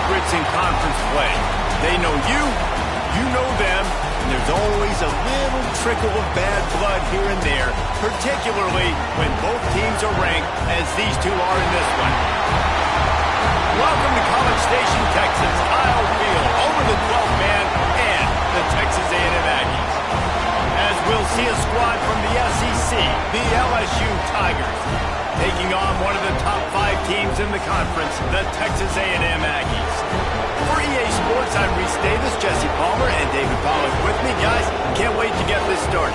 secrets in conference play. They know you, you know them, and there's always a little trickle of bad blood here and there, particularly when both teams are ranked as these two are in this one. Welcome to College Station, Texas. Kyle Field over the 12th man and the Texas A&M Aggies. As we'll see a squad from the SEC, the LSU Tigers, taking on one of the top 5 teams in the conference, the Texas A&M Aggies. For EA Sports, I'm Reese Davis, Jesse Palmer, and David Pollack with me. Guys, can't wait to get this started.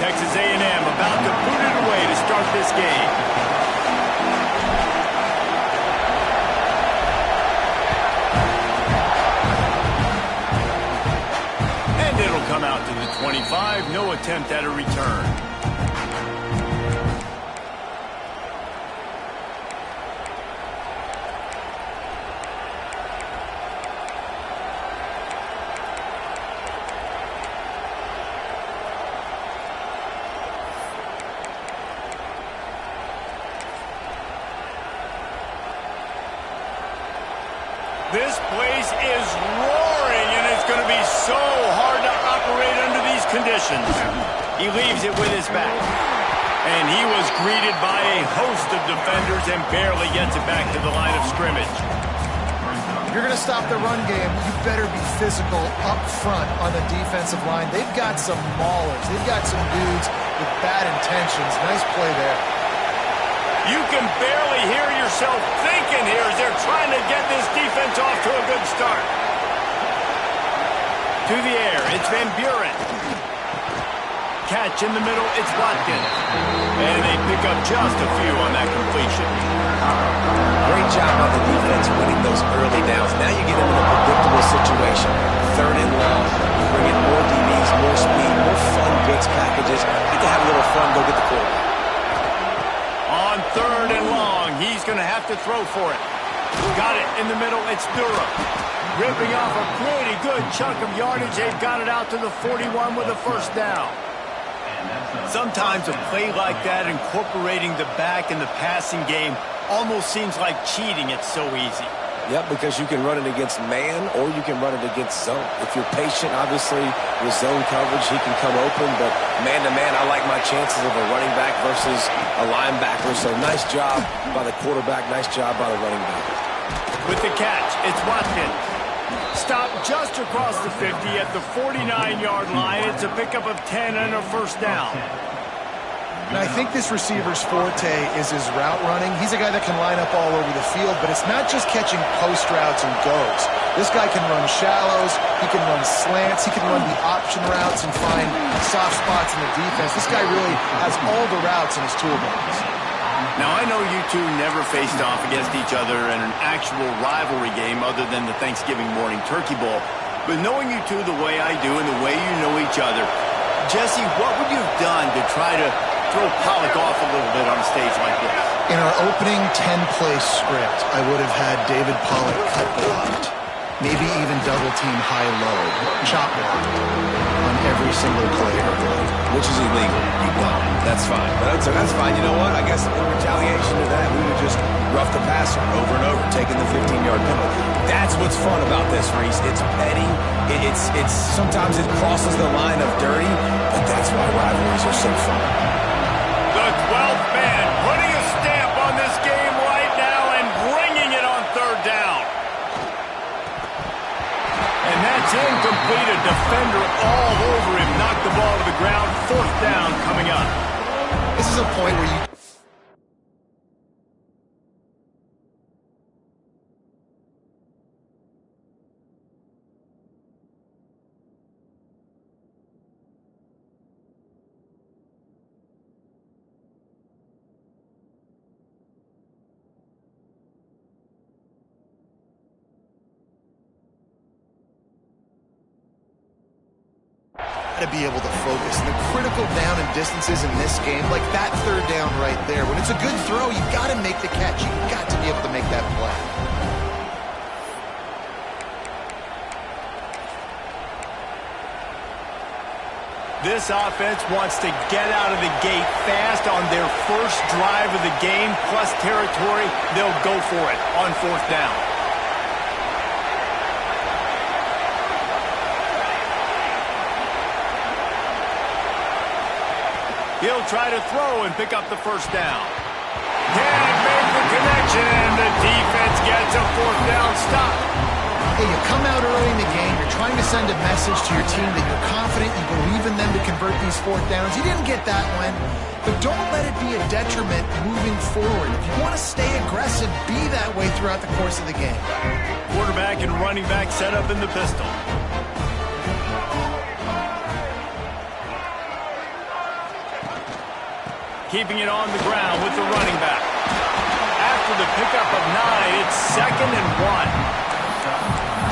Texas A&M about to boot it away to start this game. And it'll come out to the 25. No attempt at a return. This place is roaring, and it's going to be so hard to operate under these conditions. He leaves it with his back. And he was greeted by a host of defenders and barely gets it back to the line of scrimmage. If you're going to stop the run game, you better be physical up front on the defensive line. They've got some maulers. They've got some dudes with bad intentions. Nice play there. You can barely hear yourself thinking here as they're trying to get this defense off to a good start. To the air, it's Van Buren. Catch in the middle, it's Watkins. And they pick up just a few on that completion. Great job by the defense winning those early downs. Now you get them in a predictable situation. 3rd and long, you bring in more DBs, more speed, more fun blitz packages. You can have a little fun, go get the quarterback. On 3rd and long, he's going to have to throw for it. Got it in the middle, it's Durham. Ripping off a pretty good chunk of yardage. They've got it out to the 41 with a first down. Sometimes a play like that, incorporating the back in the passing game, almost seems like cheating. It's so easy. Yep, because you can run it against man or you can run it against zone. If you're patient, obviously, with zone coverage, he can come open. But man-to-man, I like my chances of a running back versus a linebacker. So nice job by the quarterback, nice job by the running back. With the catch, it's Watkins. Stopped just across the 50 at the 49-yard line. It's a pickup of 10 and a first down. And I think this receiver's forte is his route running. He's a guy that can line up all over the field, but it's not just catching post routes and goes. This guy can run shallows, he can run slants, he can run the option routes and find soft spots in the defense. This guy really has all the routes in his toolbox. Now, I know you two never faced off against each other in an actual rivalry game other than the Thanksgiving morning turkey bowl, but knowing you two the way I do and the way you know each other, Jesse, what would you have done to try to throw Pollack off a little bit on a stage like this? In our opening 10-play script, I would have had David Pollack cut blocked, maybe even double-team high-low, chop blocked on every single play. Which is illegal. You don't. That's fine. But that's fine. You know what? I guess in retaliation to that, we would just rough the passer over and over, taking the 15-yard penalty. That's what's fun about this, Reese. It's petty. It's sometimes it crosses the line of dirty, but that's why rivalries are so fun. The 12th man putting a stamp on this game right now and bringing it on 3rd down. And that's incomplete. A defender all over him. Knocked the ball to the ground. 4th down coming up. This is a point where you... got to be able to focus. And the critical down and distances in this game, like that third down right there, when it's a good throw, you've got to make the catch. You've got to be able to make that play. This offense wants to get out of the gate fast on their first drive of the game, plus territory. They'll go for it on fourth down. He'll try to throw and pick up the first down. Can't make the connection, and the defense gets a fourth down stop. Hey, you come out early in the game, you're trying to send a message to your team that you're confident, you believe in them to convert these fourth downs. You didn't get that one, but don't let it be a detriment moving forward. If you want to stay aggressive, be that way throughout the course of the game. Quarterback and running back set up in the pistol. Keeping it on the ground with the running back. After the pickup of 9, it's 2nd and 1.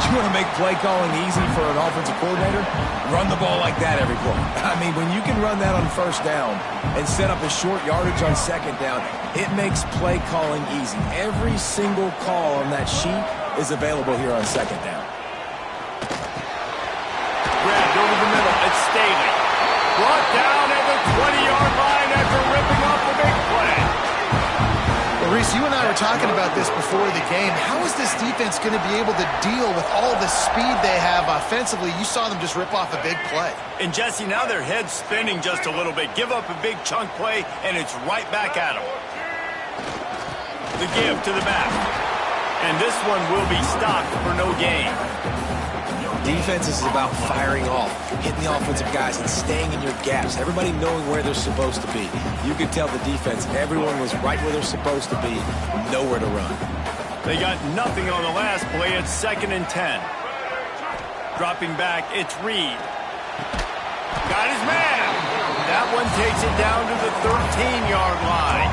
You want to make play calling easy for an offensive coordinator? Run the ball like that every play. I mean, when you can run that on first down and set up a short yardage on second down, it makes play calling easy. Every single call on that sheet is available here on second down. Grabbed over the middle. It's Staley. Brought down at the 20-yard line after ripping off the big play. Well, Reese, you and I were talking about this before the game. How is this defense going to be able to deal with all the speed they have offensively? You saw them just rip off a big play. And, Jesse, now their head's spinning just a little bit. Give up a big chunk play, and it's right back at them. The give to the back. And this one will be stopped for no gain. Defense is about firing off, hitting the offensive guys, and staying in your gaps. Everybody knowing where they're supposed to be. You could tell the defense, everyone was right where they're supposed to be, nowhere to run. They got nothing on the last play. It's 2nd and 10. Dropping back, it's Reed. Got his man. That one takes it down to the 13-yard line.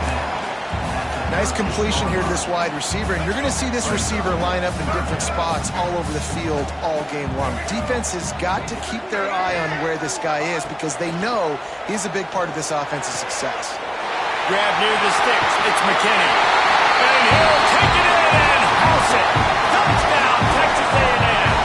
Nice completion here to this wide receiver, and you're going to see this receiver line up in different spots all over the field all game long. Defense has got to keep their eye on where this guy is because they know he's a big part of this offense's success. Grab near the sticks. It's McKinney. And he'll take it in and house it. Touchdown, Texas A&M.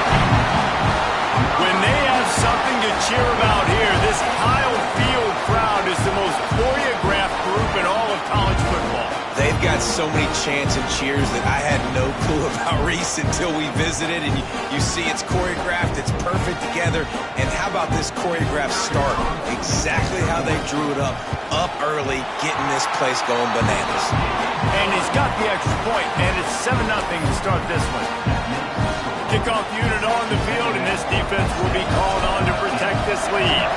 When they have something to cheer about here, this Kyle Field crowd is the most choreographed group in all of college football. They've got so many chants and cheers that I had no clue about, Reese, until we visited. And you see it's choreographed, it's perfect together. And how about this choreographed start? Exactly how they drew it up early, getting this place going bananas. And he's got the extra point, and it's 7-0 to start this one. Kickoff unit on the field, and this defense will be called on to protect this lead.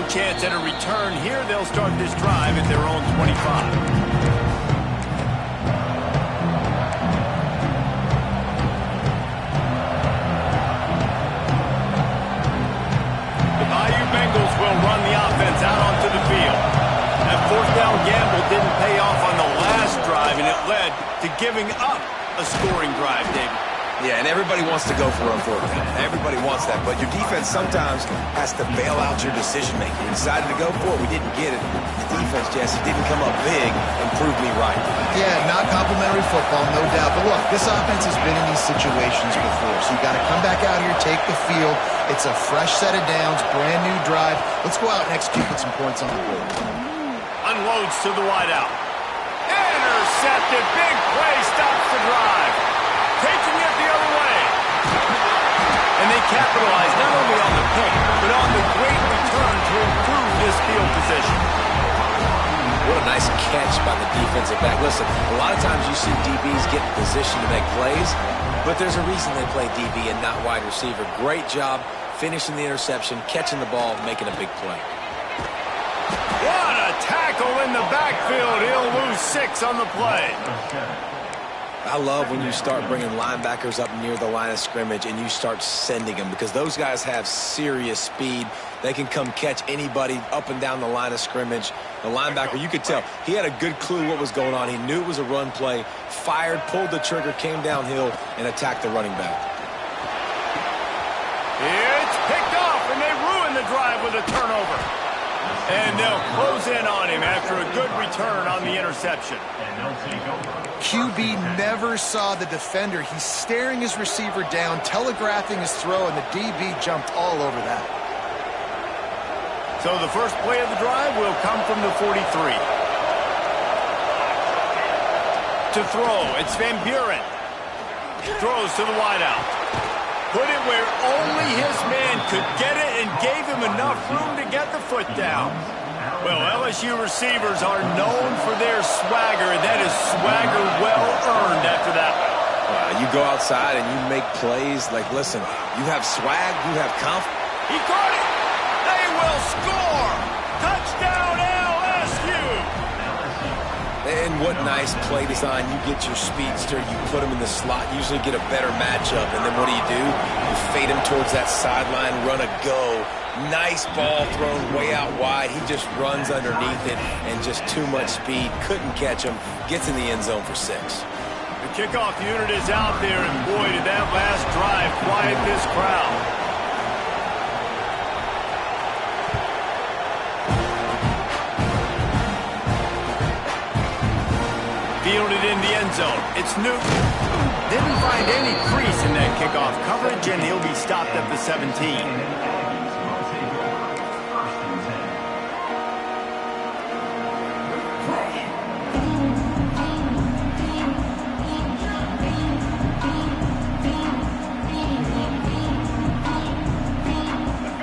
Chance at a return here. They'll start this drive at their own 25. The Bayou Bengals will run the offense out onto the field. That fourth down gamble didn't pay off on the last drive, and it led to giving up a scoring drive, David. Yeah, and everybody wants to go for it on fourth down. Everybody wants that, but your defense sometimes has to bail out your decision-making. We decided to go for it. We didn't get it. The defense, Jesse, didn't come up big and prove me right. Yeah, not complimentary football, no doubt. But look, this offense has been in these situations before, so you got to come back out here, take the field. It's a fresh set of downs, brand new drive. Let's go out and execute with some points on the board. Unloads to the wideout. Intercepted. Big play stops the drive. Taking it the other way. And they capitalize not only on the pick, but on the great return to improve this field position. What a nice catch by the defensive back. Listen, a lot of times you see DBs get in position to make plays, but there's a reason they play DB and not wide receiver. Great job finishing the interception, catching the ball, making a big play. What a tackle in the backfield. He'll lose 6 on the play. I love when you start bringing linebackers up near the line of scrimmage and you start sending them, because those guys have serious speed. They can come catch anybody up and down the line of scrimmage. The linebacker, you could tell, he had a good clue what was going on. He knew it was a run play, fired, pulled the trigger, came downhill, and attacked the running back. It's picked off, and they ruin the drive with a turnover. And they'll close in on him after a good return on the interception. QB never saw the defender. He's staring his receiver down, telegraphing his throw, and the DB jumped all over that. So the first play of the drive will come from the 43. To throw, it's Van Buren. Throws to the wideout. Put it where only his man could get it and gave him enough room to get the foot down. Well, LSU receivers are known for their swagger. That is swagger well earned after that one. You go outside and you make plays. Like, listen, you have swag, you have confidence. He caught it. They will score. Touchdown LSU. And what nice play design. You get your speedster, you put him in the slot, usually get a better matchup, and then what do? You fade him towards that sideline, run a go. Nice ball thrown way out wide. He just runs underneath it, and just too much speed. Couldn't catch him. Gets in the end zone for 6. The kickoff unit is out there, and boy, did that last drive quiet this crowd. Fielded in the end zone. It's Newton. Didn't find any crease in that kickoff coverage, and he'll be stopped at the 17.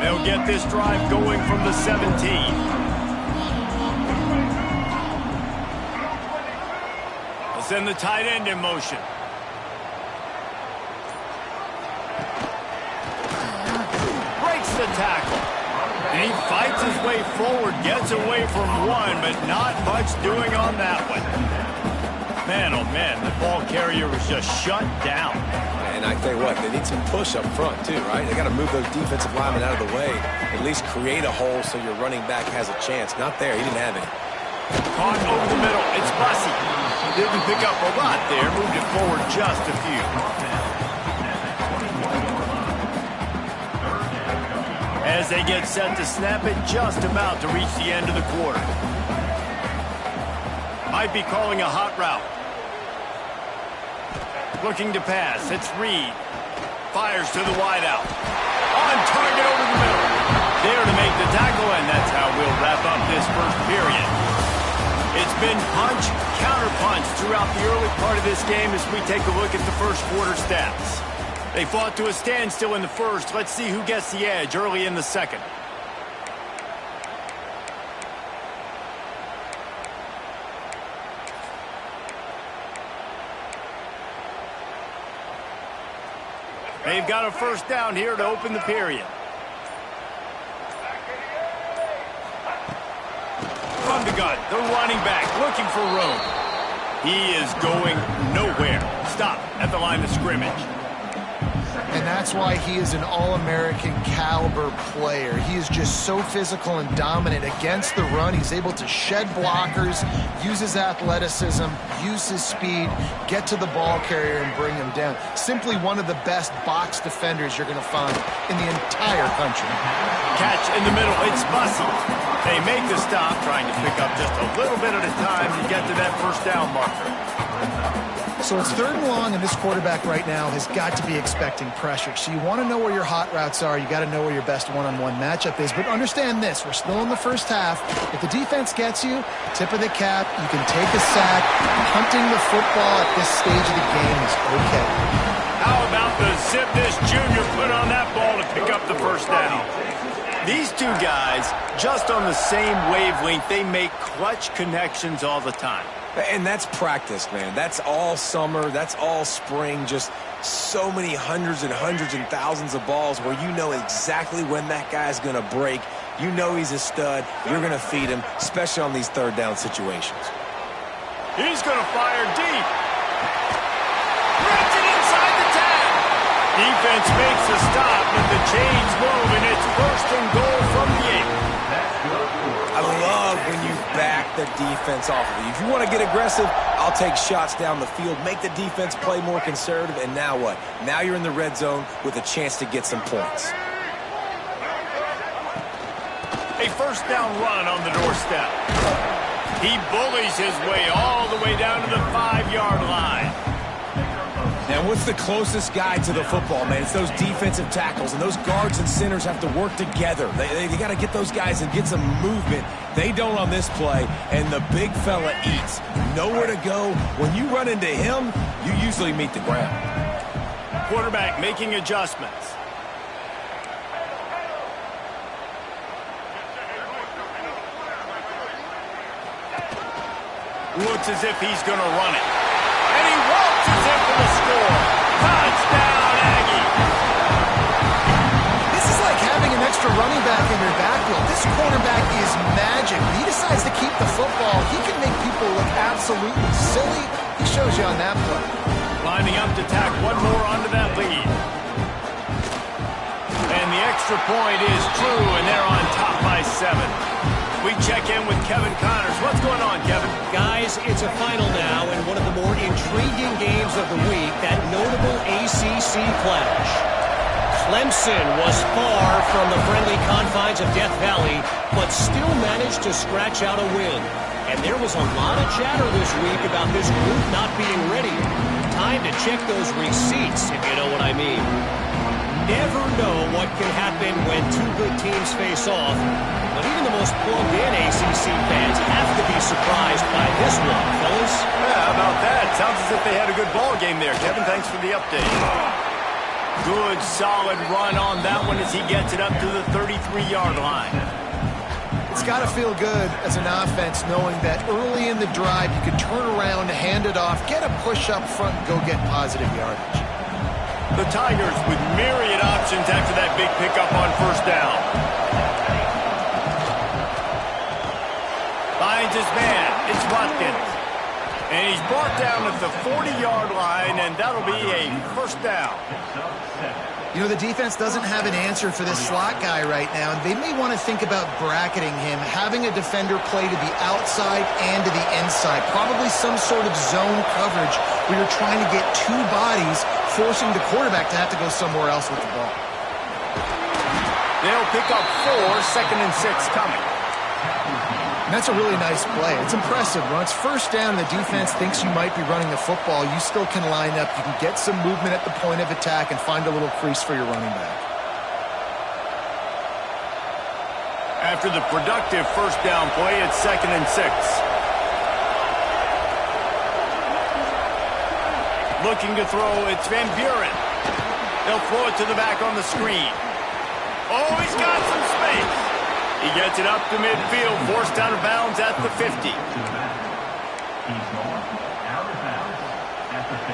They'll get this drive going from the 17. Send the tight end in motion. Breaks the tackle. And he fights his way forward, gets away from one, but not much doing on that one. Man, oh man, the ball carrier was just shut down. And I tell you what, they need some push up front too, right? They got to move those defensive linemen out of the way, at least create a hole so your running back has a chance. Not there, he didn't have any. Caught over the middle, it's Bussey. Didn't pick up a lot there, moved it forward just a few. As they get set to snap it, just about to reach the end of the quarter. Might be calling a hot route. Looking to pass, it's Reed. Fires to the wideout. On target over the middle. There to make the tackle, and that's how we'll wrap up this first period. It's been punch, counter-punch throughout the early part of this game as we take a look at the first quarter stats. They fought to a standstill in the first. Let's see who gets the edge early in the second. They've got a first down here to open the period. From the gun, the running back looking for room. He is going nowhere. Stop at the line of scrimmage. And that's why he is an All-American caliber player. He is just so physical and dominant against the run. He's able to shed blockers, use his athleticism, use his speed, get to the ball carrier and bring him down. Simply one of the best box defenders you're going to find in the entire country. Catch in the middle, it's Bussey. They make the stop, trying to pick up just a little bit at a time to get to that first down marker. So it's 3rd and long, and this quarterback right now has got to be expecting pressure. So you want to know where your hot routes are. You got to know where your best one-on-one matchup is. But understand this, we're still in the first half. If the defense gets you, tip of the cap, you can take a sack. Hunting the football at this stage of the game is okay. How about the zip this junior put on that ball to pick up the first down? These two guys, just on the same wavelength, they make clutch connections all the time. And that's practice, man. That's all summer. That's all spring. Just so many hundreds and thousands of balls where you know exactly when that guy's going to break. You know he's a stud. You're going to feed him, especially on these 3rd down situations. He's going to fire deep. Defense makes the stop, but the chains move, and it's 1st and goal from the 8. I love when you back the defense off of you. If you want to get aggressive, I'll take shots down the field, make the defense play more conservative, and now what? Now you're in the red zone with a chance to get some points. A 1st down run on the doorstep. He bullies his way all the way down to the 5-yard line. Now, what's the closest guy to the football, man? It's those defensive tackles, and those guards and centers have to work together. They got to get those guys and get some movement. They don't on this play, and the big fella eats. Nowhere to go. When you run into him, you usually meet the ground. Quarterback making adjustments. Looks as if he's going to run it. And he waltzes in for the score. Touchdown, Aggie. This is like having an extra running back in your backfield. This quarterback is magic. When he decides to keep the football, he can make people look absolutely silly. He shows you on that play. Lining up to tack one more onto that lead. And the extra point is true, and they're on top by 7. We check in with Kevin Connors. What's going on, Kevin? Guys, it's a final now in one of the more intriguing games of the week, that notable ACC clash. Clemson was far from the friendly confines of Death Valley, but still managed to scratch out a win. And there was a lot of chatter this week about this group not being ready. Time to check those receipts, if you know what I mean. Never know what can happen when two good teams face off, but even the most plugged-in ACC fans have to be surprised by this one, fellas. Yeah, how about that? Sounds as if they had a good ball game there. Kevin, thanks for the update. Good, solid run on that one as he gets it up to the 33-yard line. It's got to feel good as an offense knowing that early in the drive you can turn around, hand it off, get a push up front, and go get positive yardage. The Tigers with myriad options after that big pickup on 1st down. Finds his man. It's Watkins. And he's brought down at the 40-yard line, and that'll be a 1st down. You know, the defense doesn't have an answer for this slot guy right now, and they may want to think about bracketing him, having a defender play to the outside and to the inside. Probably some sort of zone coverage where you're trying to get two bodies, forcing the quarterback to have to go somewhere else with the ball. They'll pick up 4, 2nd and 6 coming. And that's a really nice play. It's impressive. When it's 1st down and the defense thinks you might be running the football, you still can line up. You can get some movement at the point of attack and find a little crease for your running back. After the productive 1st down play, it's 2nd and 6. Looking to throw, it's Van Buren. They'll throw it to the back on the screen. Oh, he's got some space. He gets it up to midfield, forced out of bounds at the 50.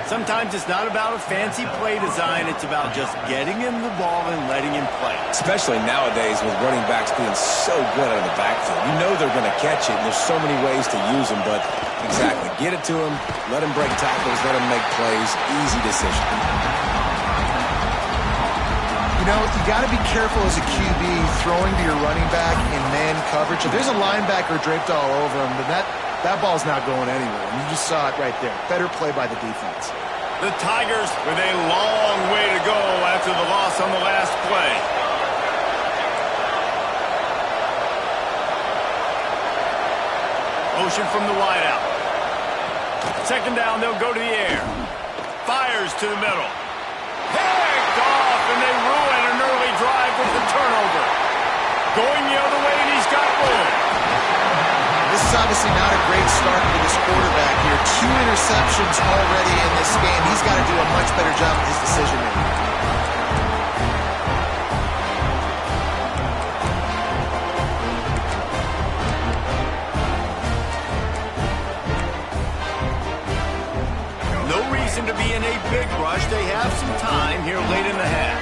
Sometimes it's not about a fancy play design. It's about just getting him the ball and letting him play. Especially nowadays with running backs being so good out of the backfield. You know they're going to catch it, and there's so many ways to use them, but exactly. Get it to him, let him break tackles, let him make plays. Easy decision. You know, you got to be careful as a QB throwing to your running back in man coverage. If there's a linebacker draped all over him, then that ball's not going anywhere. And you just saw it right there. Better play by the defense. The Tigers with a long way to go after the loss on the last play. Motion from the wideout. 2nd down, they'll go to the air. Fires to the middle. Picked off, and they ruin an early drive with the turnover. Going the other way, and he's got room. This is obviously not a great start for this quarterback here. 2 interceptions already in this game. He's got to do a much better job with his decision-making. No reason to be in a big rush. They have some time here late in the half.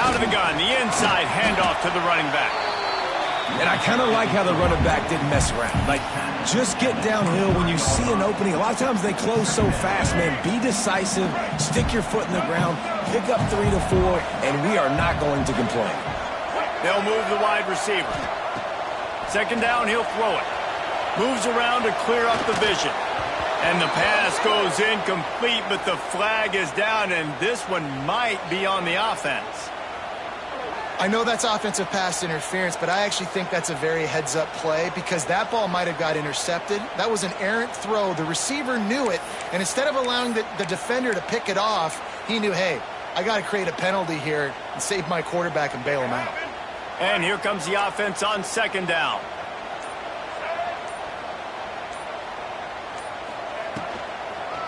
Out of the gun, the inside handoff to the running back. And I kind of like how the running back didn't mess around. Like, just get downhill when you see an opening. A lot of times they close so fast, man. Be decisive. Stick your foot in the ground. Pick up 3 to 4, and we are not going to complain. They'll move the wide receiver. Second down, he'll throw it. Moves around to clear up the vision. And the pass goes incomplete, but the flag is down, and this one might be on the offense. I know that's offensive pass interference, but I actually think that's a very heads-up play because that ball might have got intercepted. That was an errant throw. The receiver knew it, and instead of allowing the defender to pick it off, he knew, hey, I got to create a penalty here and save my quarterback and bail him out. And here comes the offense on second down.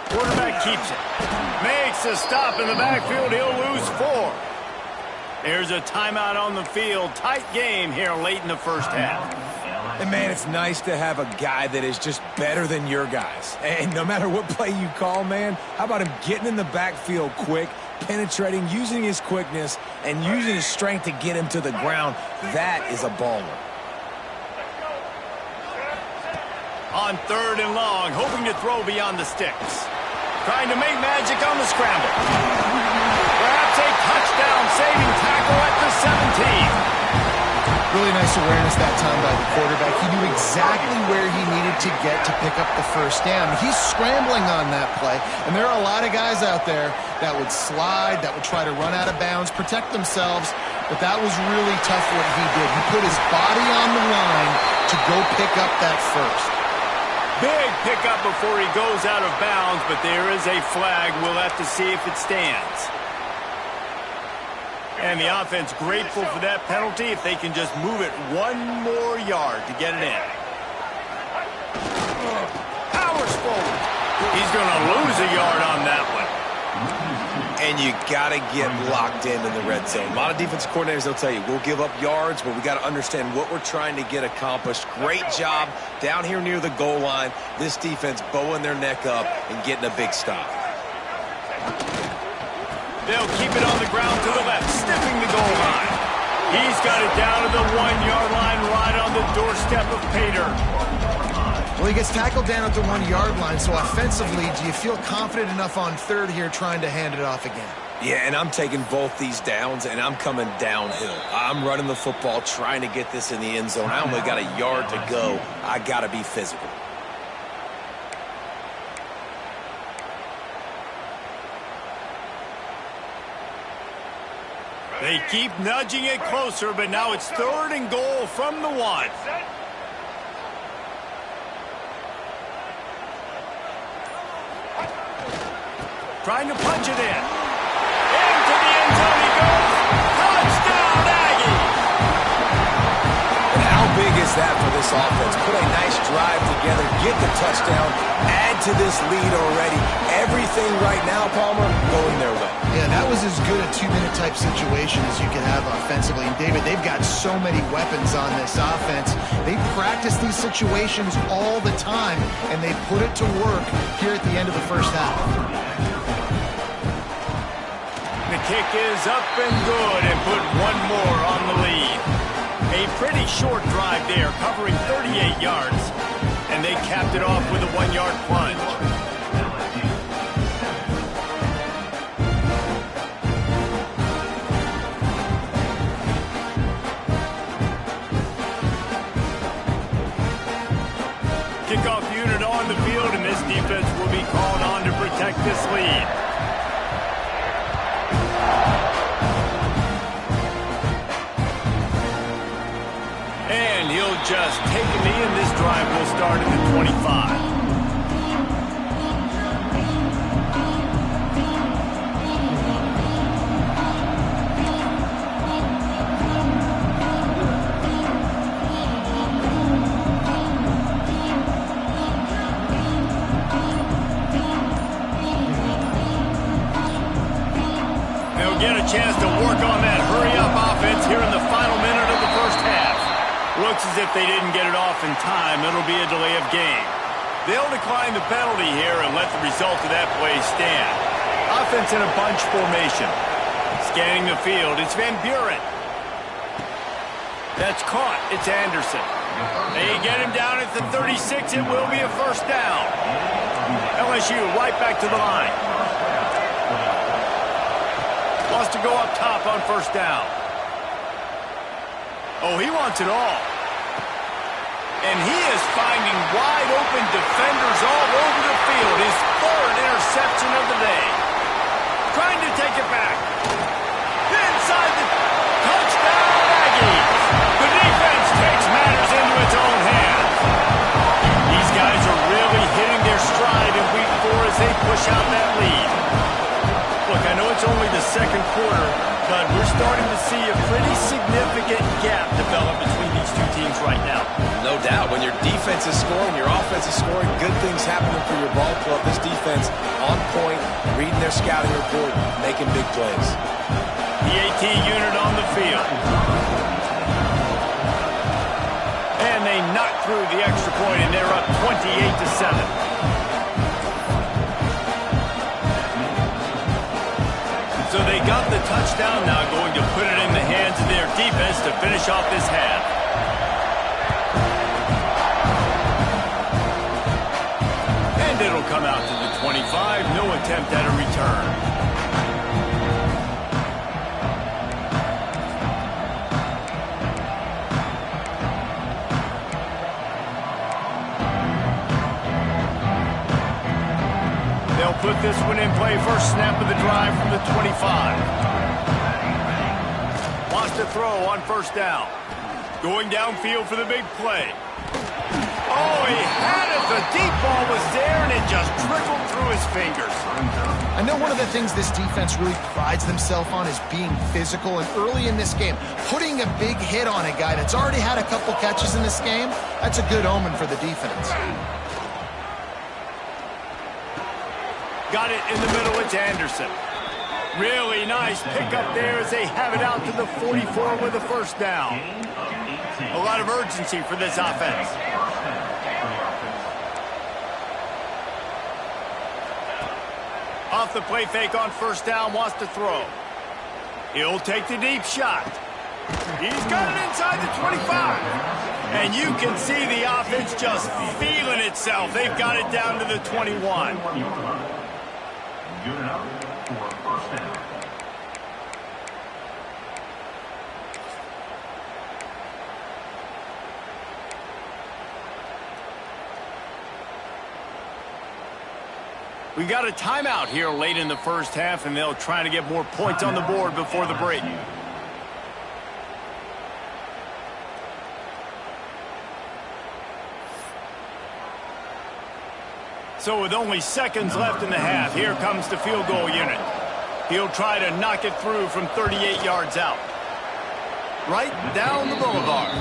Quarterback keeps it. Makes a stop in the backfield. He'll lose 4. There's a timeout on the field. Tight game here late in the first half. And, man, it's nice to have a guy that is just better than your guys. And no matter what play you call, man, how about him getting in the backfield quick, penetrating, using his quickness, and using his strength to get him to the ground? That is a baller. On third and long, hoping to throw beyond the sticks. Trying to make magic on the scramble. Perhaps a touchdown-saving tackle at the 17. Really nice awareness that time by the quarterback. He knew exactly where he needed to get to pick up the first down. He's scrambling on that play, and there are a lot of guys out there that would slide, that would try to run out of bounds, protect themselves, but that was really tough what he did. He put his body on the line to go pick up that first. Big pickup before he goes out of bounds, but there is a flag. We'll have to see if it stands. And the offense grateful for that penalty if they can just move it 1 more yard to get it in. Powers forward. He's going to lose a yard on that one. And you got to get locked in the red zone. A lot of defensive coordinators, they'll tell you, we'll give up yards, but we got to understand what we're trying to get accomplished. Great job down here near the goal line. This defense bowing their neck up and getting a big stop. They'll keep it on the ground to the left, sniffing the goal line. He's got it down to the 1-yard line, right on the doorstep of Pater. Well, he gets tackled down at the 1-yard line, so offensively, do you feel confident enough on third here trying to hand it off again? Yeah, and I'm taking both these downs, and I'm coming downhill. I'm running the football, trying to get this in the end zone. I only got a yard to go. I got to be physical. They keep nudging it closer, but now it's third and goal from the 1. Trying to punch it in. Into the end zone he goes. Touchdown, Aggie! And how big is that for this offense? Put a nice drive together, get the touchdown, add to this lead already. Everything right now, Palmer, going their way. Yeah, that was as good a 2-minute type situation as you can have offensively. And David, they've got so many weapons on this offense. They practice these situations all the time, and they put it to work here at the end of the first half. The kick is up and good and put 1 more on the lead. A pretty short drive there, covering 38 yards. And they capped it off with a 1-yard plunge. Kickoff unit on the field, and this defense will be called on to protect this lead. And he'll just take a knee, and this drive will start at the 25. They'll get a chance to work on that hurry-up offense here in the final minute of the first half. Looks as if they didn't get it off in time. It'll be a delay of game. They'll decline the penalty here and let the result of that play stand. Offense in a bunch formation. Scanning the field, it's Van Buren. That's caught. It's Anderson. They get him down at the 36. It will be a first down. LSU right back to the line. Wants to go up top on first down. Oh, he wants it all. And he is finding wide open defenders all over the field. His third interception of the day. Trying to take it back. Inside the touchdown Aggies. The defense takes matters into its own hands. These guys are really hitting their stride in week 4 as they push out that lead. Look, I know it's only the second quarter, but we're starting to see a pretty significant gap develop between these two teams right now. No doubt. When your defense is scoring, your offense is scoring, good things happening for your ball club. This defense on point, reading their scouting report, making big plays. The AT unit on the field. And they knock through the extra point, and they're up 28-7. So they got the touchdown, now going to put it in the hands of their defense to finish off this half. And it'll come out to the 25, no attempt at a return. They'll put this one in play. First snap of the drive from the 25. Wants to throw on first down. Going downfield for the big play. Oh, he had it. The deep ball was there, and it just trickled through his fingers. I know one of the things this defense really prides themselves on is being physical, and early in this game, putting a big hit on a guy that's already had a couple catches in this game, that's a good omen for the defense. Got it in the middle, it's Anderson. Really nice pickup there as they have it out to the 44 with a first down. A lot of urgency for this offense. Off the play fake on first down, wants to throw. He'll take the deep shot. He's got it inside the 25. And you can see the offense just feeling itself. They've got it down to the 21. Unit out for first down. We got a timeout here late in the first half, and they'll try to get more points on the board before the break. So with only seconds left in the half, here comes the field goal unit. He'll try to knock it through from 38 yards out. Right down the boulevard.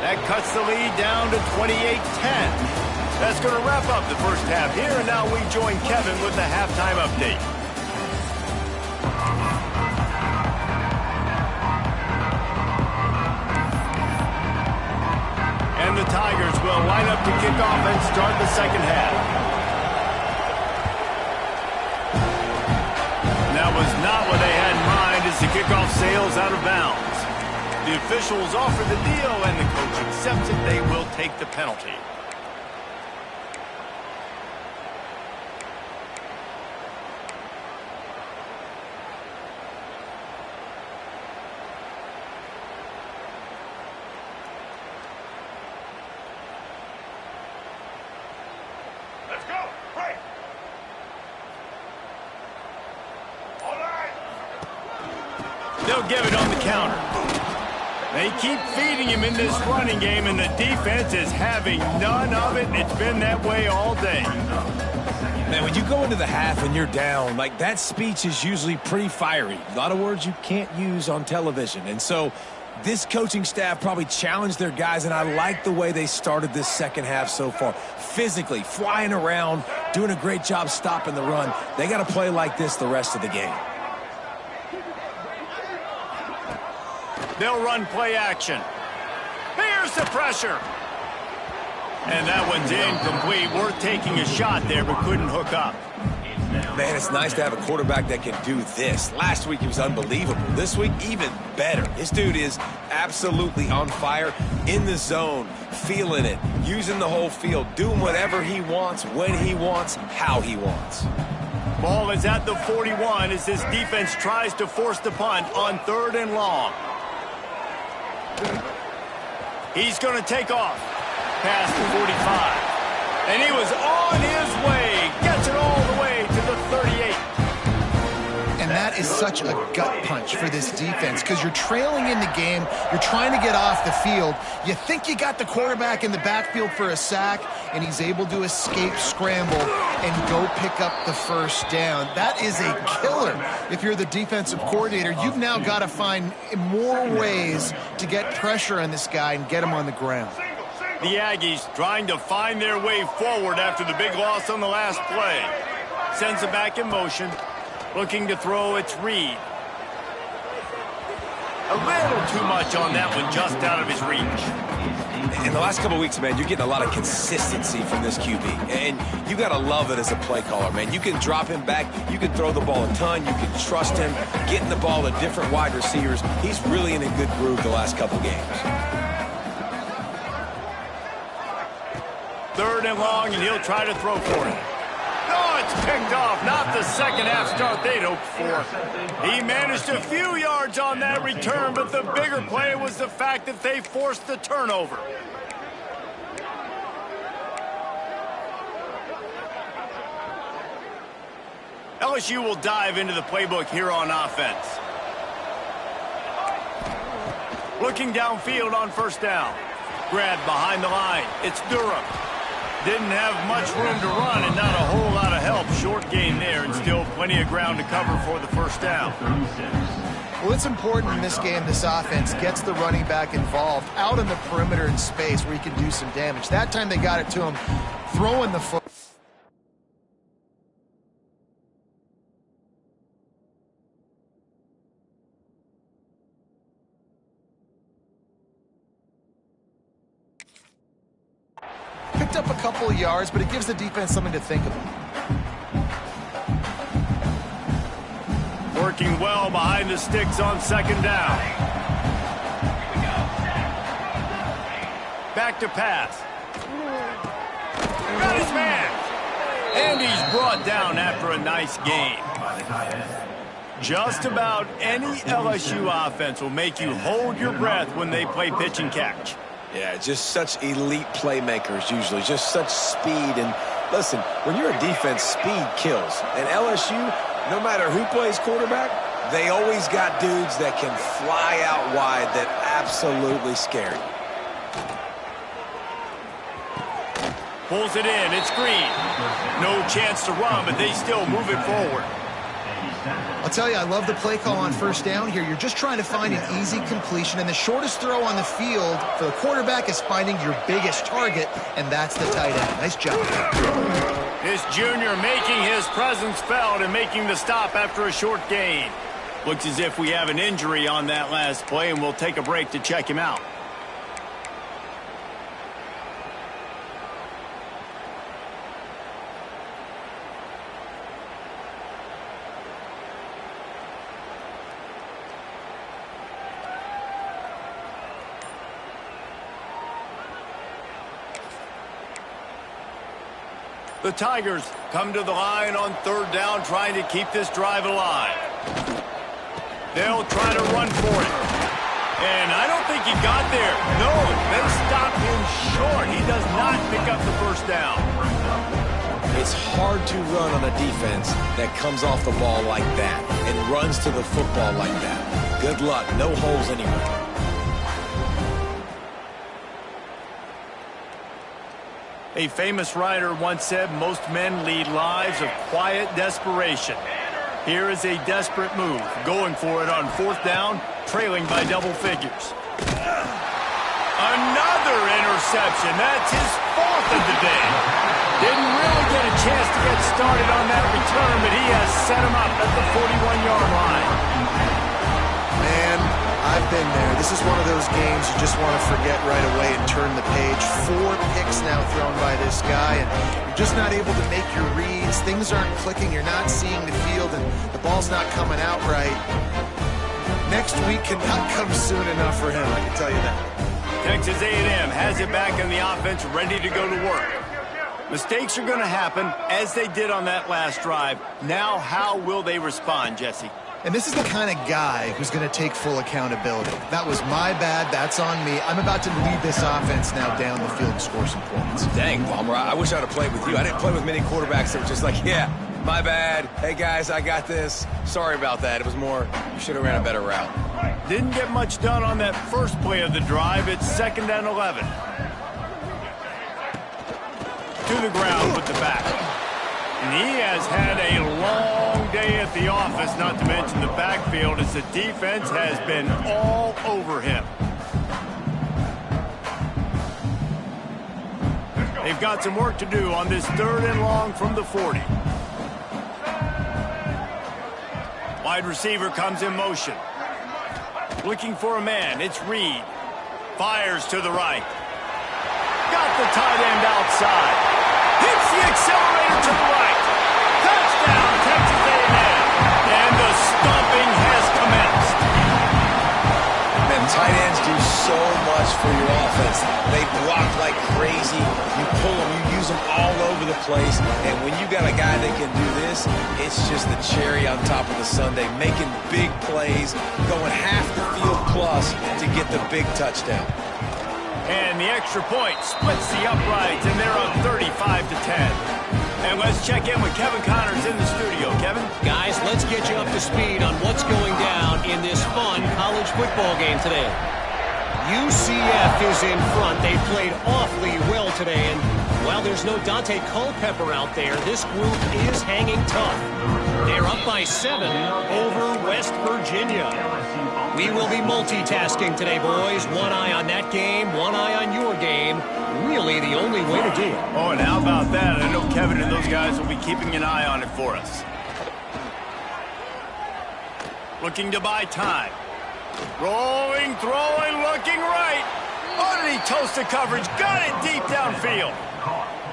That cuts the lead down to 28-10. That's going to wrap up the first half here, and now we join Kevin with the halftime update. And the Tigers will line up to kick off and start the second half. That was not what they had in mind as the kickoff sails out of bounds. The officials offer the deal, and the coach accepts it. They will take the penalty. Let's go. Break. They'll give it on the counter. They keep feeding him in this running game, and the defense is having none of it, and it's been that way all day. Man, when you go into the half and you're down, like, that speech is usually pretty fiery. A lot of words you can't use on television. And so this coaching staff probably challenged their guys, and I like the way they started this second half so far. Physically, flying around, doing a great job stopping the run. They got to play like this the rest of the game. They'll run play action. Here's the pressure. And that one's incomplete. Worth taking a shot there, but couldn't hook up. Man, it's nice to have a quarterback that can do this. Last week, he was unbelievable. This week, even better. This dude is absolutely on fire, in the zone, feeling it, using the whole field, doing whatever he wants, when he wants, how he wants. Ball is at the 41 as this defense tries to force the punt on 3rd and long. He's going to take off past the 45. And he was on his way. Gets it all the way to the 38. And that is such a gut punch for this defense because you're trailing in the game. You're trying to get off the field. You think you got the quarterback in the backfield for a sack, and he's able to escape, scramble, and go pick up the first down. That is a killer. If you're the defensive coordinator, you've now got to find more ways to get pressure on this guy and get him on the ground. The Aggies trying to find their way forward after the big loss on the last play. Sends it back in motion. Looking to throw, it's Reed. A little too much on that one, just out of his reach. In the last couple of weeks, man, you're getting a lot of consistency from this QB. And you got to love it as a play caller, man. You can drop him back. You can throw the ball a ton. You can trust him. Getting the ball to different wide receivers. He's really in a good groove the last couple games. 3rd and long, and he'll try to throw for it. Oh, it's picked off. Not the second half start they'd hoped for. He managed a few yards on that return, but the bigger play was the fact that they forced the turnover. LSU will dive into the playbook here on offense. Looking downfield on 1st down. Grabbed behind the line. It's Durham. Didn't have much room to run and not a whole lot of help. Short gain there and still plenty of ground to cover for the 1st down. Well, it's important in this game this offense gets the running back involved out in the perimeter in space where he can do some damage. That time they got it to him throwing the foot. Picked up a couple of yards, but it gives the defense something to think about. Working well behind the sticks on 2nd down. Back to pass. Got his man. And he's brought down after a nice gain. Just about any LSU offense will make you hold your breath when they play pitch and catch. Yeah, just such elite playmakers usually, just such speed. And listen, when you're a defense, speed kills. And LSU, no matter who plays quarterback, they always got dudes that can fly out wide that absolutely scare you. Pulls it in, it's Green. No chance to run, but they still move it forward. I'll tell you, I love the play call on 1st down here. You're just trying to find an easy completion, and the shortest throw on the field for the quarterback is finding your biggest target, and that's the tight end. Nice job. This junior making his presence felt and making the stop after a short gain. Looks as if we have an injury on that last play, and we'll take a break to check him out. The Tigers come to the line on 3rd down, trying to keep this drive alive. They'll try to run for it. And I don't think he got there. No, they stopped him short. He does not pick up the 1st down. It's hard to run on a defense that comes off the ball like that and runs to the football like that. Good luck. No holes anywhere. A famous writer once said, most men lead lives of quiet desperation. Here is a desperate move, going for it on 4th down, trailing by double figures. Another interception. That's his 4th of the day. Didn't really get a chance to get started on that return, but he has set him up at the 41-yard line. Man, I've been there. This is one of those games you just want to forget right away and turn the page. 4 picks now thrown by this guy, and you're just not able to make your reads. Things aren't clicking. You're not seeing the field, and the ball's not coming out right. Next week cannot come soon enough for him, I can tell you that. Texas A&M has it back in the offense, ready to go to work. Mistakes are going to happen, as they did on that last drive. Now, how will they respond, Jesse? And this is the kind of guy who's going to take full accountability. That was my bad. That's on me. I'm about to lead this offense now down the field and score some points. Dang, Palmer, I wish I'd have played with you. I didn't play with many quarterbacks that were just like, yeah, my bad. Hey, guys, I got this. Sorry about that. It was more, you should have ran a better route. Didn't get much done on that first play of the drive. It's 2nd and 11. To the ground with the back. And he has had a long day at the office, not to mention the backfield, as the defense has been all over him. They've got some work to do on this 3rd and long from the 40. Wide receiver comes in motion. Looking for a man. It's Reed. Fires to the right. Got the tight end outside. Hits the accelerator to the right. Touchdown, Texas A&M. And the stomping has commenced. Man, tight ends do so much for your offense. They block like crazy. You pull them, you use them all over the place. And when you got a guy that can do this, it's just the cherry on top of the sundae, making big plays, going half the field plus to get the big touchdown. And the extra point splits the uprights, and they're on 35-10. And let's check in with Kevin Connors in the studio. Kevin? Guys, let's get you up to speed on what's going down in this fun college football game today. UCF is in front. They played awfully well today, and while there's no Dante Culpepper out there, this group is hanging tough. They're up by 7 over West Virginia. We will be multitasking today, boys. One eye on that game, one eye on your game. Really the only way to do it. Oh, and how about that? I know Kevin and those guys will be keeping an eye on it for us. Looking to buy time. Rolling, throwing, looking right. Oh, did he toast the coverage? Got it deep downfield.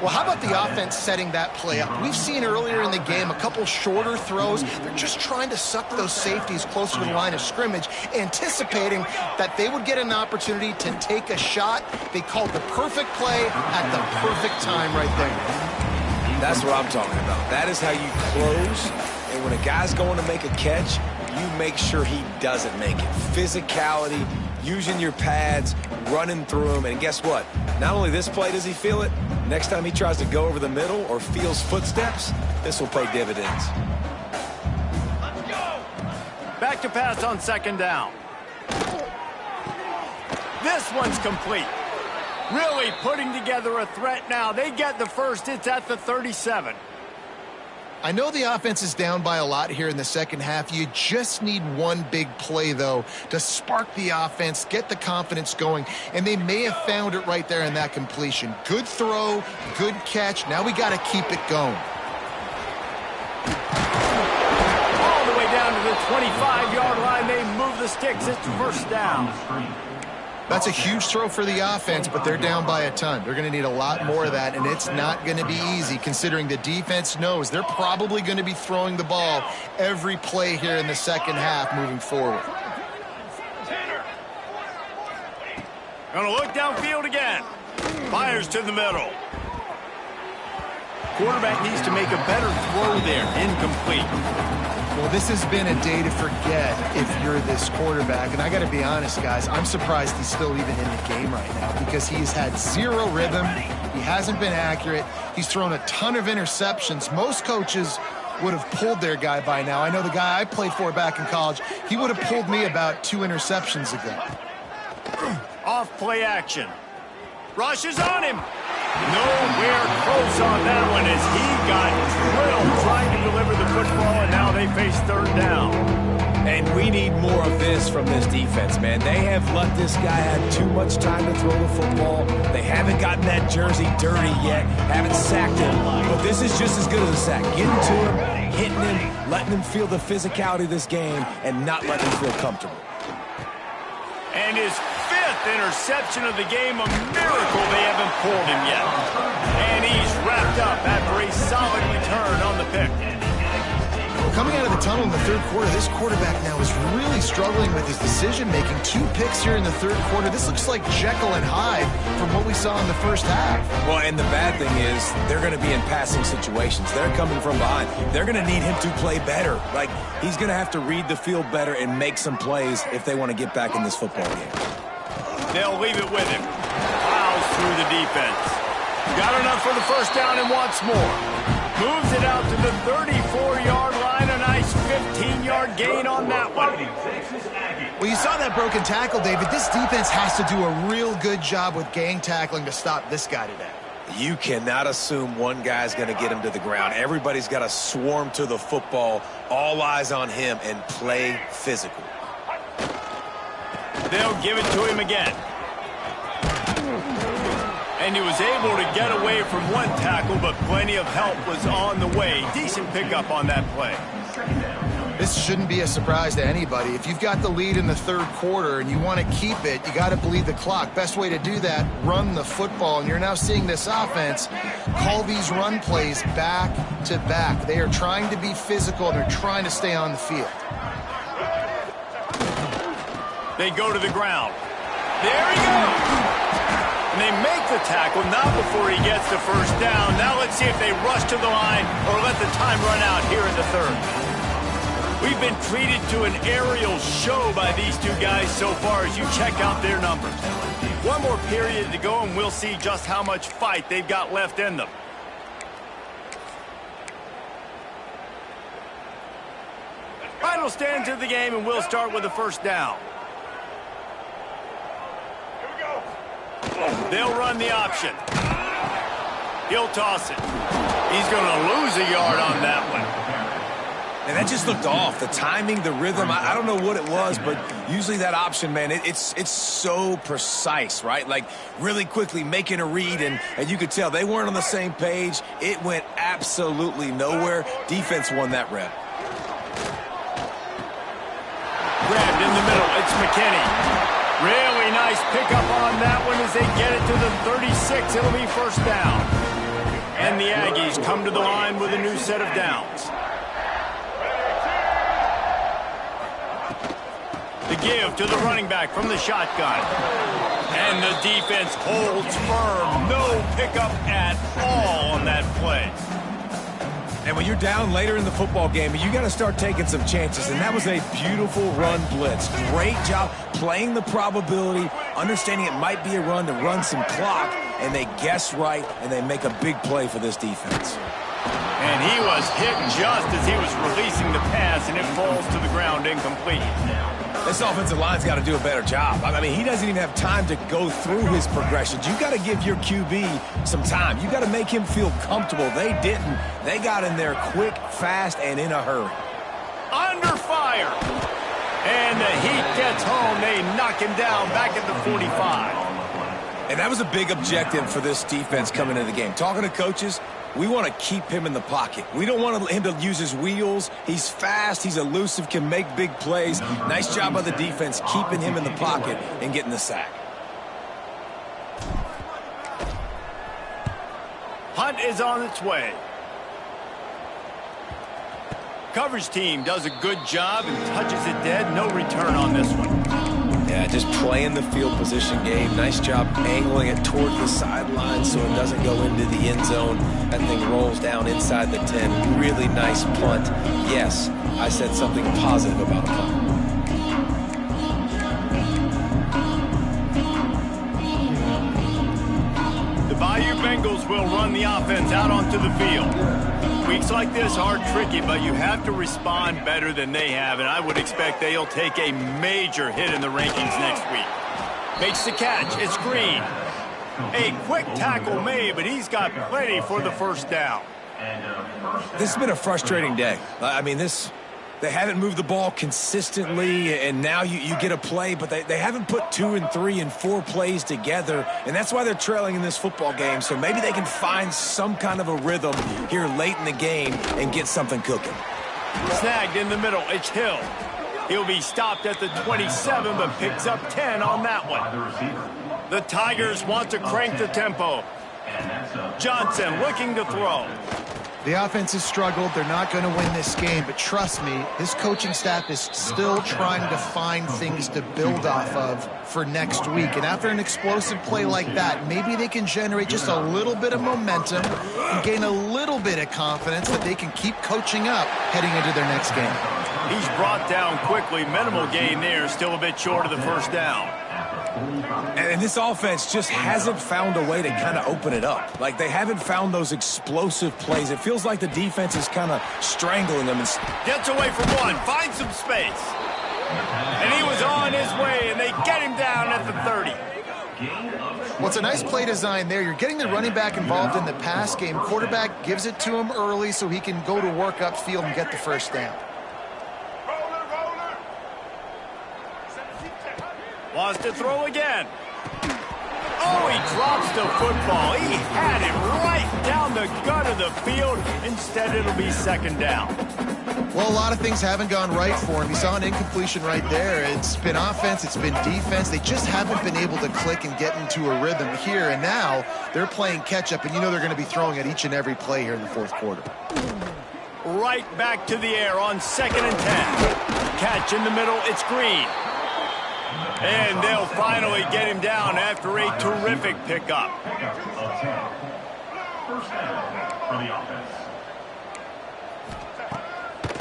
Well, how about the offense setting that play up? We've seen earlier in the game a couple shorter throws. They're just trying to suck those safeties closer to the line of scrimmage, anticipating that they would get an opportunity to take a shot. They called the perfect play at the perfect time right there. That's what I'm talking about. That is how you close. And when a guy's going to make a catch, you make sure he doesn't make it. Physicality, using your pads, running through them. And guess what? Not only this play does he feel it, next time he tries to go over the middle or feels footsteps, this will pay dividends. Let's go. Back to pass on 2nd down. This one's complete. Really putting together a threat now. They get the first. It's at the 37. I know the offense is down by a lot here in the second half. You just need one big play, though, to spark the offense, get the confidence going, and they may have found it right there in that completion. Good throw, good catch. Now we got to keep it going. All the way down to the 25-yard line. They move the sticks. It's 1st down. That's a huge throw for the offense, but they're down by a ton. They're going to need a lot more of that, and it's not going to be easy considering the defense knows they're probably going to be throwing the ball every play here in the second half moving forward. Going to look downfield again. Fires to the middle. Quarterback needs to make a better throw there. Incomplete. Well, this has been a day to forget if you're this quarterback. And I got to be honest, guys, I'm surprised he's still even in the game right now because he's had zero rhythm. He hasn't been accurate. He's thrown a ton of interceptions. Most coaches would have pulled their guy by now. I know the guy I played for back in college, he would have pulled me about 2 interceptions ago. Off play action. Rushes on him. Nowhere close on that one as he got drilled trying to deliver the football, and now they face 3rd down. And we need more of this from this defense, man. They have let this guy have too much time to throw the football. They haven't gotten that jersey dirty yet, haven't sacked him. But this is just as good as a sack. Getting to him, hitting him, letting him feel the physicality of this game, and not letting him feel comfortable. And his 5th interception of the game, a miracle they haven't pulled him yet. And he's wrapped up after a solid return on the pick. Coming out of the tunnel in the third quarter, this quarterback now is really struggling with his decision-making. 2 picks here in the third quarter. This looks like Jekyll and Hyde from what we saw in the first half. Well, and the bad thing is they're going to be in passing situations. They're coming from behind. They're going to need him to play better. Like, he's going to have to read the field better and make some plays if they want to get back in this football game. They'll leave it with him. Plows through the defense. Got enough for the first down and wants more. Moves it out to the 34-yard line. A nice 15-yard gain on that one. Well, you saw that broken tackle, David. This defense has to do a real good job with gang tackling to stop this guy today. You cannot assume one guy's going to get him to the ground. Everybody's got to swarm to the football, all eyes on him, and play physical. They'll give it to him again. And he was able to get away from one tackle, but plenty of help was on the way. Decent pickup on that play. This shouldn't be a surprise to anybody. If you've got the lead in the third quarter and you want to keep it, you got to bleed the clock. Best way to do that, run the football. And you're now seeing this offense call these run plays back to back. They are trying to be physical, and they're trying to stay on the field. They go to the ground. There he goes. And they make the tackle, not before he gets the first down. Now let's see if they rush to the line or let the time run out here in the third. We've been treated to an aerial show by these two guys so far as you check out their numbers. One more period to go, and we'll see just how much fight they've got left in them. Final stands of the game, and we'll start with the first down. They'll run the option. He'll toss it. He's going to lose a yard on that one. And that just looked off. The timing, the rhythm, I don't know what it was, but usually that option, man, it's so precise, right? Like, really quickly making a read, and you could tell they weren't on the same page. It went absolutely nowhere. Defense won that rep. Grabbed in the middle. It's McKinney. Really nice pickup on that one as they get it to the 36. It'll be first down. And the Aggies come to the line with a new set of downs. The give to the running back from the shotgun. And the defense holds firm. No pickup at all on that play. And when you're down later in the football game, you got to start taking some chances. And that was a beautiful run blitz. Great job playing the probability, understanding it might be a run to run some clock, and they guess right, and they make a big play for this defense. And he was hit just as he was releasing the pass, and it falls to the ground incomplete. This offensive line's got to do a better job. I mean, he doesn't even have time to go through his progressions. You got to give your QB some time. You got to make him feel comfortable. They didn't. They got in there quick, fast, and in a hurry. Under fire. And the heat gets home. They knock him down back at the 45. And that was a big objective for this defense coming into the game. Talking to coaches, we want to keep him in the pocket. We don't want him to use his wheels. He's fast. He's elusive, can make big plays. Nice job by the defense keeping him in the pocket and getting the sack. Hunt is on its way. Coverage team does a good job and touches it dead. No return on this one. Yeah, just playing the field position game. Nice job angling it toward the sideline so it doesn't go into the end zone. That thing rolls down inside the 10. Really nice punt. Yes, I said something positive about a punt. The Bayou Bengals will run the offense out onto the field. Weeks like this are tricky, but you have to respond better than they have, and I would expect they'll take a major hit in the rankings next week. Makes the catch. It's Green. A quick tackle made, but he's got plenty for the first down. This has been a frustrating day. I mean, they haven't moved the ball consistently, and now you get a play, but they haven't put 2 and 3 and 4 plays together, and that's why they're trailing in this football game. So maybe they can find some kind of a rhythm here late in the game and get something cooking. Snagged in the middle. It's Hill. He'll be stopped at the 27, but picks up 10 on that one. The Tigers want to crank the tempo. Johnson looking to throw. The offense has struggled. They're not going to win this game, but trust me, his coaching staff is still trying to find things to build off of for next week. And after an explosive play like that, maybe they can generate just a little bit of momentum and gain a little bit of confidence that they can keep coaching up heading into their next game. He's brought down quickly. Minimal gain there. Still a bit short of the first down. And this offense just hasn't found a way to kind of open it up. Like, they haven't found those explosive plays. It feels like the defense is kind of strangling them. Gets away from one, finds some space. And he was on his way, and they get him down at the 30. Well, it's a nice play design there. You're getting the running back involved in the pass game. Quarterback gives it to him early so he can go to work upfield and get the first down. Wants to throw again. Oh, he drops the football. He had it right down the gut of the field. Instead, it'll be second down. Well, a lot of things haven't gone right for him. You saw an incompletion right there. It's been offense, it's been defense. They just haven't been able to click and get into a rhythm here. And now they're playing catch-up, and you know they're going to be throwing at each and every play here in the fourth quarter. Right back to the air on 2nd and 10. Catch in the middle, it's Green. And they'll finally get him down after a terrific pickup. First down for the offense.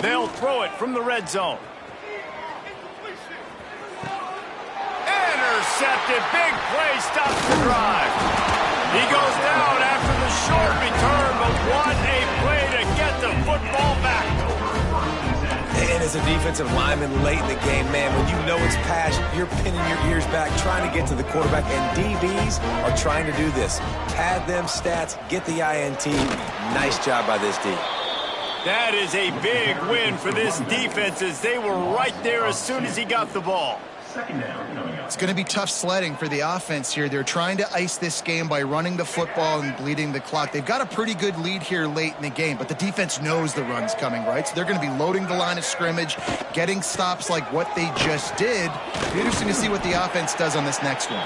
They'll throw it from the red zone. Intercepted. Big play stops the drive. He goes down after the short return, but what a play to get the football back. And as a defensive lineman late in the game, man, when you know it's pass, you're pinning your ears back, trying to get to the quarterback, and DBs are trying to do this. Pad them stats, get the INT. Nice job by this D. That is a big win for this defense, as they were right there as soon as he got the ball. Second down coming up. It's going to be tough sledding for the offense here. They're trying to ice this game by running the football and bleeding the clock. They've got a pretty good lead here late in the game, but the defense knows the run's coming, right? So they're going to be loading the line of scrimmage, getting stops like what they just did. It'll be interesting to see what the offense does on this next one.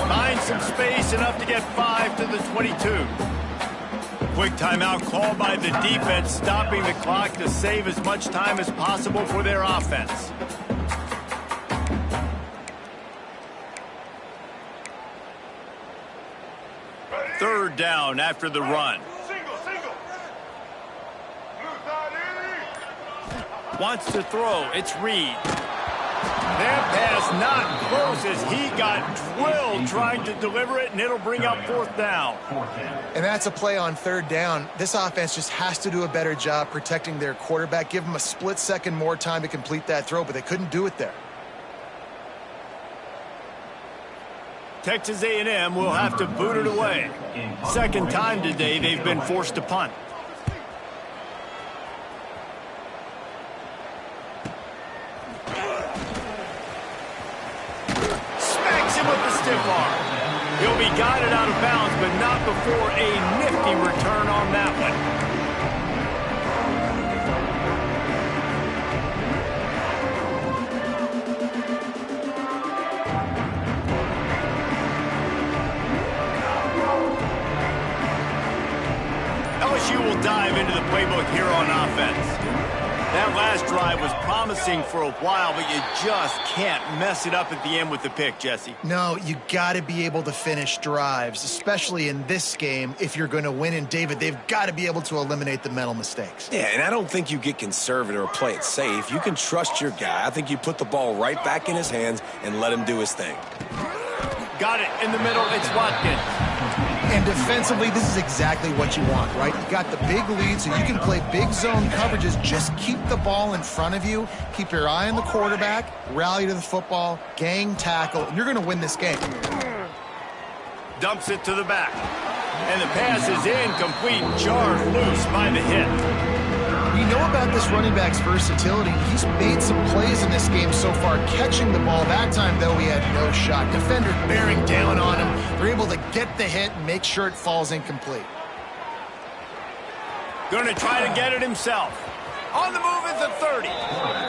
Find some space, enough to get 5 to the 22. Quick timeout called by the defense, stopping the clock to save as much time as possible for their offense. Third down after the run. Single. Wants to throw. It's Reed. That pass not close as he got drilled trying to deliver it, and it'll bring up fourth down. And that's a play on third down. This offense just has to do a better job protecting their quarterback. Give them a split second more time to complete that throw, but they couldn't do it there. Texas A&M will have to boot it away. Second time today they've been forced to punt. Smacks him with the stiff arm. He'll be guided out of bounds, but not before a nifty return on that one. LSU will dive into the playbook here on offense. That last drive was promising for a while, but you just can't mess it up at the end with the pick, Jesse. No, you got to be able to finish drives, especially in this game. If you're going to win, and David, they've got to be able to eliminate the mental mistakes. Yeah, and I don't think you get conservative or play it safe. You can trust your guy. I think you put the ball right back in his hands and let him do his thing. Got it in the middle. It's Watkins. And defensively, this is exactly what you want, right? You got the big lead, so you can play big zone coverages. Just keep the ball in front of you. Keep your eye on the quarterback. Rally to the football. Gang tackle. And you're going to win this game. Dumps it to the back. And the pass is incomplete. Jarred loose by the hit. We know about this running back's versatility. He's made some plays in this game so far, catching the ball. That time, though, he had no shot. Defender bearing down on him. They're able to get the hit and make sure it falls incomplete. Going to try to get it himself. On the move at the 30.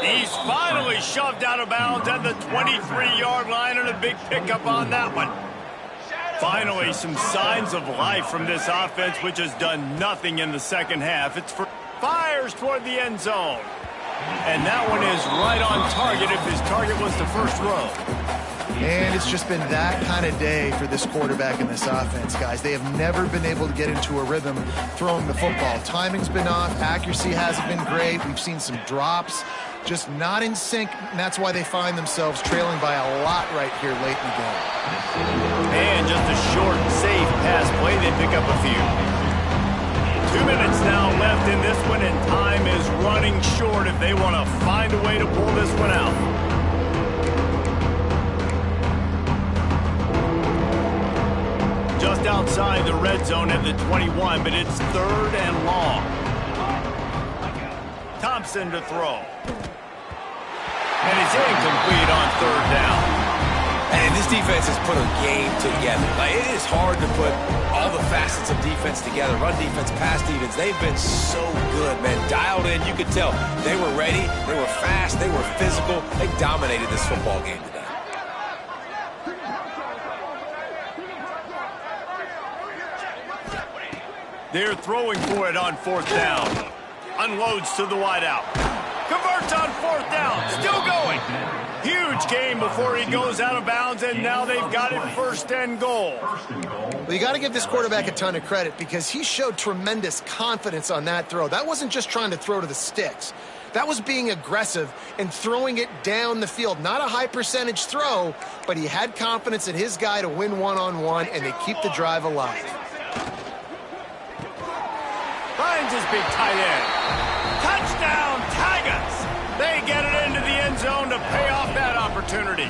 He's finally shoved out of bounds at the 23-yard line, and a big pickup on that one. Finally, some signs of life from this offense, which has done nothing in the second half. It's fires toward the end zone. And that one is right on target if his target was the first row. And it's just been that kind of day for this quarterback and this offense, guys. They have never been able to get into a rhythm throwing the football. Timing's been off. Accuracy hasn't been great. We've seen some drops. Just not in sync, and that's why they find themselves trailing by a lot right here late in the game. And just a short, safe pass play. They pick up a few. 2 minutes now left in this one, and time is running short if they want to find a way to pull this one out. Just outside the red zone at the 21, but it's 3rd and long. Thompson to throw. And it's incomplete on 3rd down. And this defense has put a game together. Like, it is hard to put all the facets of defense together. Run defense, pass defense. They've been so good, man. Dialed in, you could tell. They were ready. They were fast. They were physical. They dominated this football game today. They're throwing for it on 4th down. Unloads to the wideout. Converts on 4th down. Still going. Huge game before he goes out of bounds, and now they've got it 1st and goal. Well, you got to give this quarterback a ton of credit because he showed tremendous confidence on that throw. That wasn't just trying to throw to the sticks. That was being aggressive and throwing it down the field. Not a high percentage throw, but he had confidence in his guy to win one-on-one, and they keep the drive alive. Finds his big tight end. Touchdown, Tigers! They get it into the end zone to pay off that opportunity.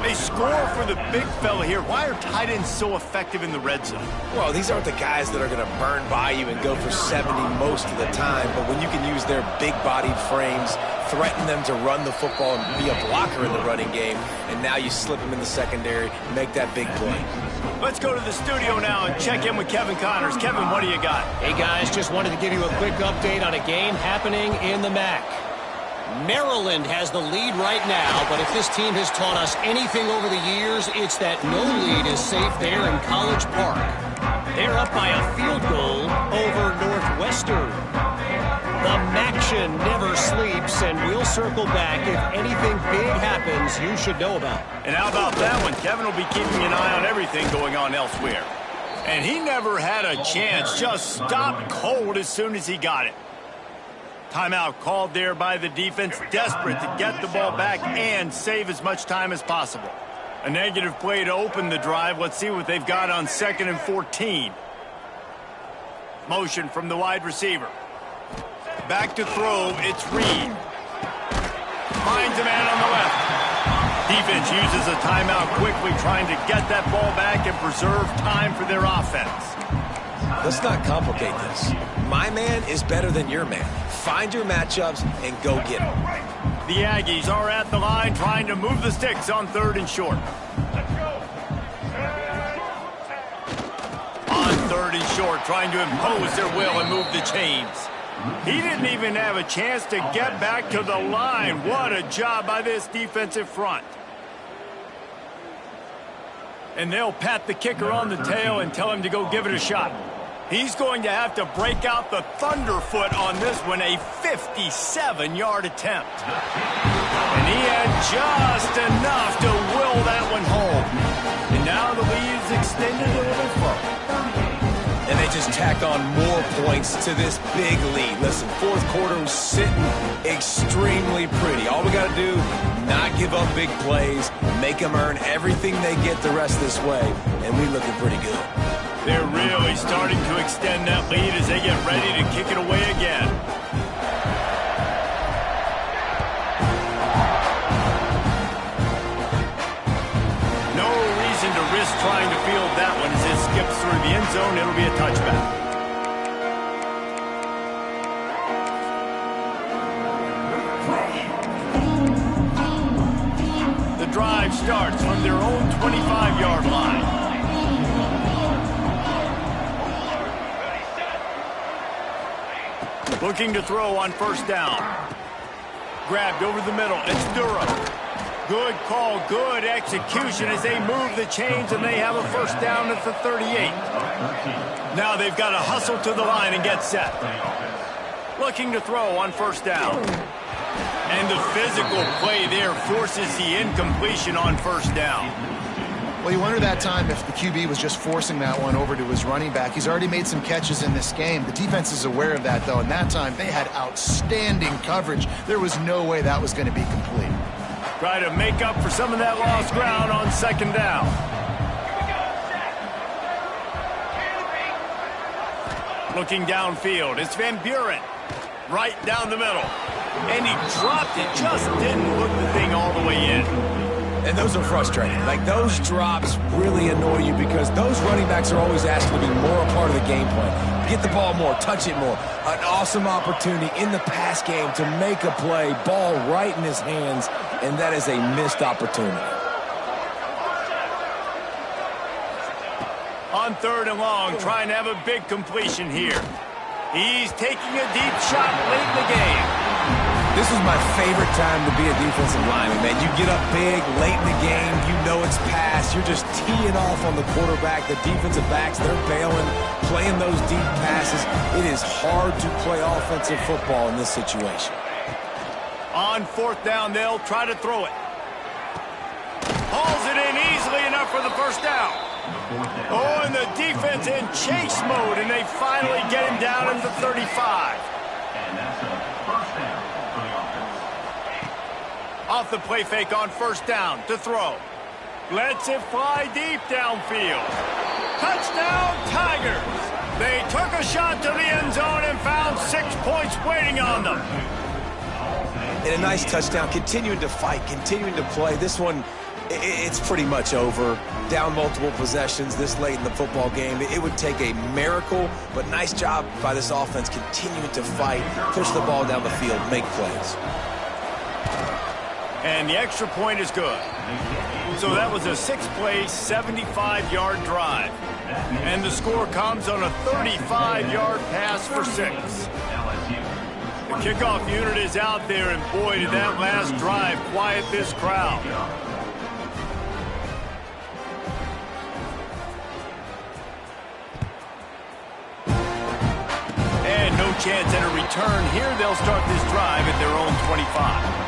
They score for the big fella here. Why are tight ends so effective in the red zone? Well, these aren't the guys that are going to burn by you and go for 70 most of the time, but when you can use their big-bodied frames, threaten them to run the football and be a blocker in the running game, and now you slip them in the secondary, make that big play. Let's go to the studio now and check in with Kevin Connors. Kevin, what do you got? Hey, guys, just wanted to give you a quick update on a game happening in the MAC. Maryland has the lead right now, but if this team has taught us anything over the years, it's that no lead is safe there in College Park. They're up by a field goal over Northwestern. The MACtion never sleeps, and we'll circle back if anything big happens you should know about. And how about that one? Kevin will be keeping an eye on everything going on elsewhere. And he never had a chance, just stopped cold as soon as he got it. Timeout called there by the defense, desperate to get the ball back and save as much time as possible. A negative play to open the drive. Let's see what they've got on 2nd and 14. Motion from the wide receiver. Back to throw, it's Reed. Finds a man on the left. Defense uses a timeout quickly, trying to get that ball back and preserve time for their offense. Let's not complicate this. My man is better than your man. Find your matchups and go get them. The Aggies are at the line trying to move the sticks on 3rd and short. On 3rd and short, trying to impose their will and move the chains. He didn't even have a chance to get back to the line. What a job by this defensive front. And they'll pat the kicker on the tail and tell him to go give it a shot. He's going to have to break out the thunderfoot on this one, a 57-yard attempt. And he had just enough to will that one home. And now the lead is extended a little further. And they just tack on more points to this big lead. Listen, 4th quarter was sitting extremely pretty. All we got to do, not give up big plays, make them earn everything they get the rest this way, and we're looking pretty good. They're really starting to extend that lead as they get ready to kick it away again. No reason to risk trying to field that one as it skips through the end zone. It'll be a touchback. The drive starts from their own 25-yard line. Looking to throw on 1st down. Grabbed over the middle. It's Durham. Good call, good execution as they move the chains, and they have a first down at the 38. Now they've got to hustle to the line and get set. Looking to throw on first down. And the physical play there forces the incompletion on first down. Well, you wonder that time if the QB was just forcing that one over to his running back. He's already made some catches in this game. The defense is aware of that, though, and that time they had outstanding coverage. There was no way that was going to be complete. Try to make up for some of that lost ground on second down. Looking downfield, it's Van Buren. Right down the middle. And he dropped it, just didn't hook the thing all the way in. And those are frustrating. Like, those drops really annoy you because those running backs are always asking to be more a part of the game plan. Get the ball more, touch it more. An awesome opportunity in the pass game to make a play, ball right in his hands, and that is a missed opportunity. On third and long, trying to have a big completion here. He's taking a deep shot late in the game. This is my favorite time to be a defensive lineman, man. You get up big, late in the game, you know it's pass. You're just teeing off on the quarterback. The defensive backs, they're bailing, playing those deep passes. It is hard to play offensive football in this situation. On fourth down, they'll try to throw it. Hauls it in easily enough for the first down. Oh, and the defense in chase mode, and they finally get him down at the 35. And that's a first down for the offense. Off the play fake on first down to throw. Lets it fly deep downfield. Touchdown, Tigers! They took a shot to the end zone and found 6 points waiting on them. And a nice touchdown, continuing to fight, continuing to play. This one, it's pretty much over. Down multiple possessions this late in the football game. It would take a miracle, but nice job by this offense continuing to fight, push the ball down the field, make plays. And the extra point is good. So that was a 6-play, 75-yard drive. And the score comes on a 35-yard pass for 6. The kickoff unit is out there, and boy, did that last drive quiet this crowd. And no chance at a return here. They'll start this drive at their own 25.